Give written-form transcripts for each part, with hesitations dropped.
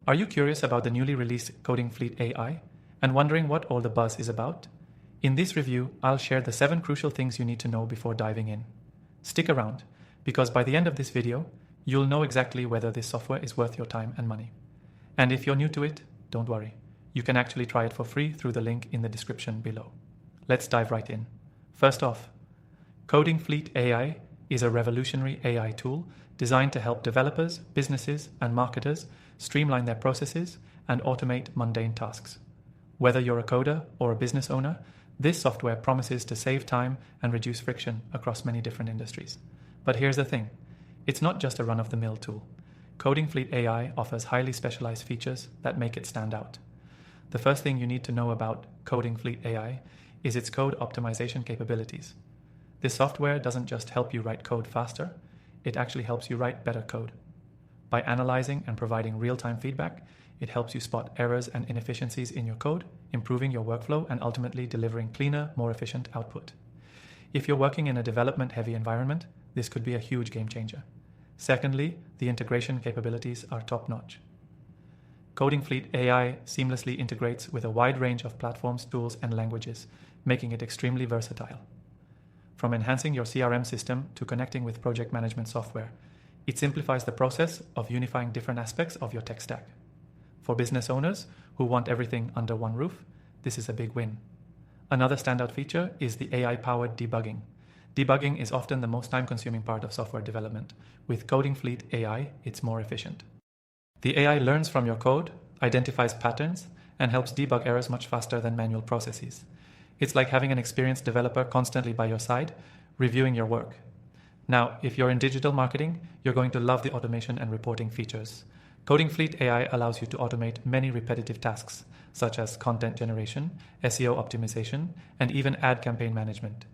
Are you curious about the newly released CodingFleet AI and wondering what all the buzz is about? In this review, I'll share the 7 crucial things you need to know before diving in. Stick around, because by the end of this video, you'll know exactly whether this software is worth your time and money. And if you're new to it, don't worry. You can actually try it for free through the link in the description below. Let's dive right in. First off, CodingFleet AI is a revolutionary AI tool designed to help developers, businesses, and marketers streamline their processes and automate mundane tasks. Whether you're a coder or a business owner, this software promises to save time and reduce friction across many different industries. But here's the thing, it's not just a run-of-the-mill tool. CodingFleet AI offers highly specialized features that make it stand out. The first thing you need to know about CodingFleet AI is its code optimization capabilities. This software doesn't just help you write code faster, it actually helps you write better code. By analyzing and providing real-time feedback, it helps you spot errors and inefficiencies in your code, improving your workflow and ultimately delivering cleaner, more efficient output. If you're working in a development-heavy environment, this could be a huge game changer. Secondly, the integration capabilities are top-notch. CodingFleet AI seamlessly integrates with a wide range of platforms, tools, and languages, making it extremely versatile. From enhancing your CRM system to connecting with project management software, it simplifies the process of unifying different aspects of your tech stack. For business owners who want everything under one roof, this is a big win. Another standout feature is the AI-powered debugging. Debugging is often the most time-consuming part of software development. With CodingFleet AI, it's more efficient. The AI learns from your code, identifies patterns, and helps debug errors much faster than manual processes. It's like having an experienced developer constantly by your side, reviewing your work. Now, if you're in digital marketing, you're going to love the automation and reporting features. CodingFleet AI allows you to automate many repetitive tasks, such as content generation, SEO optimization, and even ad campaign management.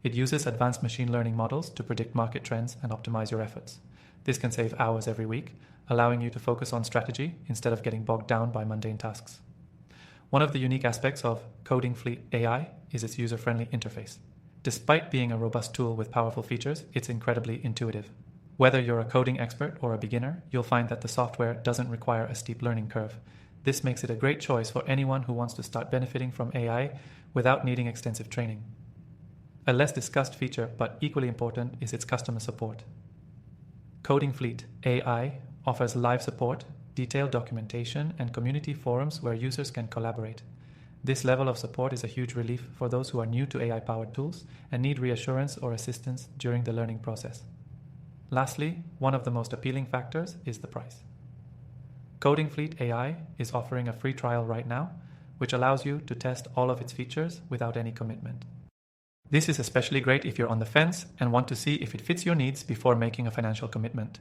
It uses advanced machine learning models to predict market trends and optimize your efforts. This can save hours every week, allowing you to focus on strategy instead of getting bogged down by mundane tasks. One of the unique aspects of CodingFleet AI is its user-friendly interface. Despite being a robust tool with powerful features, it's incredibly intuitive. Whether you're a coding expert or a beginner, you'll find that the software doesn't require a steep learning curve. This makes it a great choice for anyone who wants to start benefiting from AI without needing extensive training. A less discussed feature, but equally important, is its customer support. CodingFleet AI offers live support, detailed documentation, and community forums where users can collaborate. This level of support is a huge relief for those who are new to AI-powered tools and need reassurance or assistance during the learning process. Lastly, one of the most appealing factors is the price. CodingFleet AI is offering a free trial right now, which allows you to test all of its features without any commitment. This is especially great if you're on the fence and want to see if it fits your needs before making a financial commitment.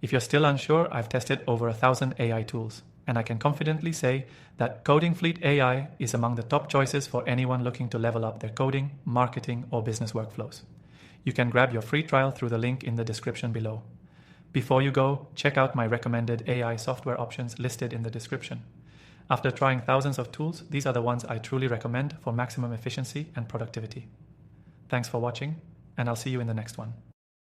If you're still unsure, I've tested over 1,000 AI tools, and I can confidently say that CodingFleet AI is among the top choices for anyone looking to level up their coding, marketing, or business workflows. You can grab your free trial through the link in the description below. Before you go, check out my recommended AI software options listed in the description. After trying thousands of tools, these are the ones I truly recommend for maximum efficiency and productivity. Thanks for watching, and I'll see you in the next one.